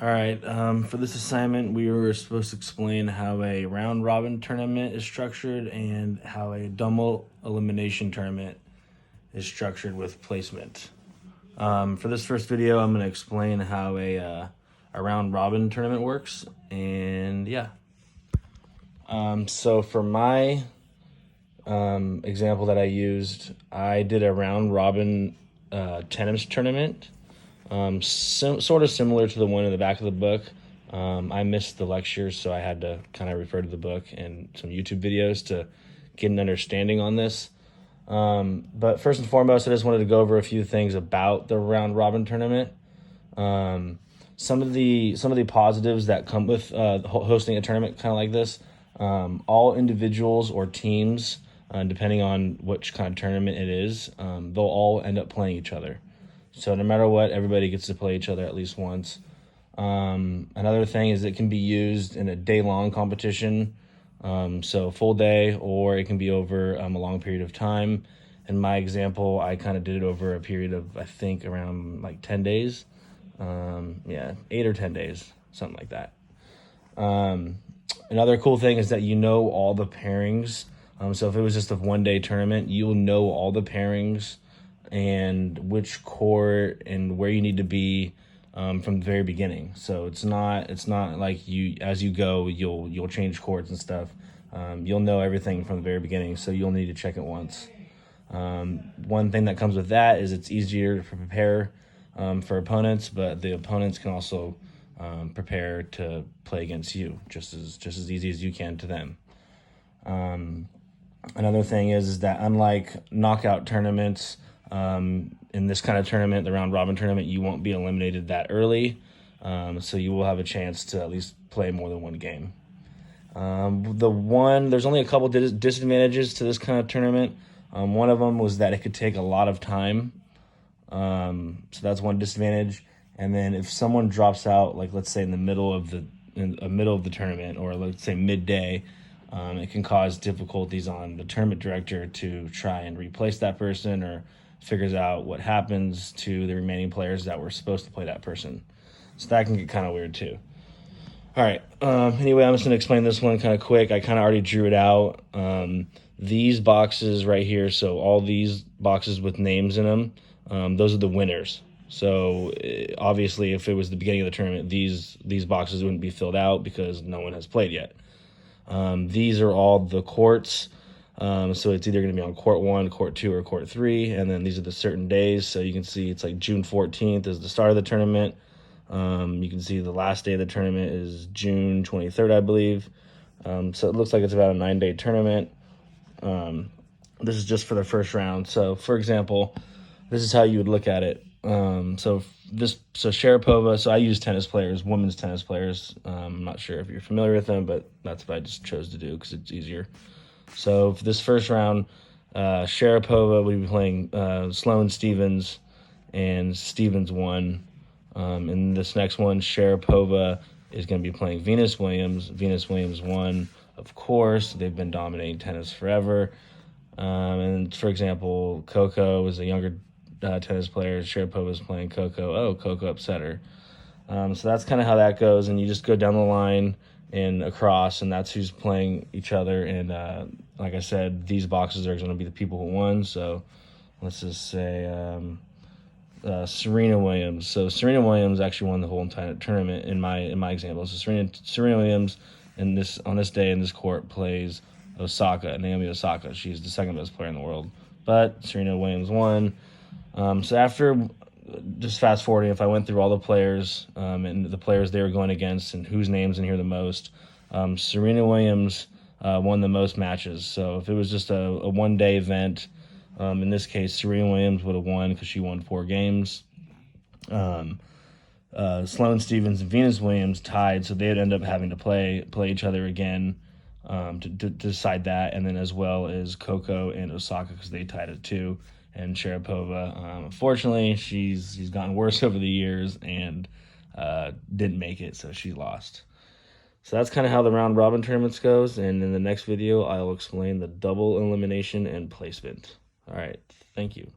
All right, for this assignment, we were supposed to explain how a round robin tournament is structured and how a double elimination tournament is structured with placement. For this first video, I'm going to explain how a round robin tournament works, and yeah. So for my example that I used, I did a round robin tennis tournament. Sort of similar to the one in the back of the book. I missed the lectures, so I had to kind of refer to the book and some YouTube videos to get an understanding on this. But first and foremost, I just wanted to go over a few things about the round robin tournament. Some of the positives that come with hosting a tournament kind of like this. All individuals or teams, depending on which kind of tournament it is, they'll all end up playing each other. So no matter what, everybody gets to play each other at least once. Another thing is it can be used in a day-long competition, so full day, or it can be over a long period of time. In my example, I kind of did it over a period of, I think, around like 10 days. 8 or 10 days, something like that. Another cool thing is that you know all the pairings. So if it was just a one-day tournament, you'll know all the pairings and which court and where you need to be from the very beginning. So it's not like you, as you go, you'll change courts and stuff. You'll know everything from the very beginning, so you'll need to check it once. One thing that comes with that is it's easier to prepare for opponents, but the opponents can also prepare to play against you just as easy as you can to them. Another thing is that unlike knockout tournaments, in this kind of tournament, the round robin tournament, you won't be eliminated that early, so you will have a chance to at least play more than one game. There's only a couple disadvantages to this kind of tournament. One of them was that it could take a lot of time, so that's one disadvantage. And then if someone drops out, like let's say in the middle of the tournament, or let's say midday, it can cause difficulties on the tournament director to try and replace that person, or figures out what happens to the remaining players that were supposed to play that person. So that can get kind of weird too. All right. Anyway, I'm just going to explain this one kind of quick. I kind of already drew it out. These boxes right here, so all these boxes with names in them, those are the winners. So obviously, if it was the beginning of the tournament, these boxes wouldn't be filled out because no one has played yet. These are all the courts. So it's either going to be on court 1, court 2, or court 3, and then these are the certain days. So you can see it's like June 14th is the start of the tournament. You can see the last day of the tournament is June 23rd, I believe. So it looks like it's about a 9-day tournament. This is just for the first round. So for example, this is how you would look at it. So Sharapova, so I use tennis players, women's tennis players. I'm not sure if you're familiar with them, but that's what I just chose to do because it's easier. So for this first round, Sharapova would be playing Sloane Stevens, and Stevens won. In this next one, Sharapova is going to be playing Venus Williams. Venus Williams won, of course. They've been dominating tennis forever. And for example, Coco is a younger tennis player. Sharapova is playing Coco. Oh, Coco upset her. So that's kind of how that goes, and you just go down the line and across, and that's who's playing each other. And like I said, these boxes are going to be the people who won. So let's just say Serena Williams. So Serena Williams actually won the whole entire tournament in my example. So Serena Williams on this day in this court plays Naomi Osaka. She's the second best player in the world, but Serena Williams won. So after, just fast forwarding, if I went through all the players and the players they were going against and whose names in here the most, Serena Williams won the most matches. So if it was just a one-day event, in this case, Serena Williams would have won because she won 4 games. Sloane Stevens and Venus Williams tied, so they would end up having to play each other again to decide that, and then as well as Coco and Osaka because they tied at 2. And Sharapova, unfortunately, she's gotten worse over the years and didn't make it, so she lost. So that's kind of how the round robin tournaments goes, and in the next video, I'll explain the double elimination and placement. All right, thank you.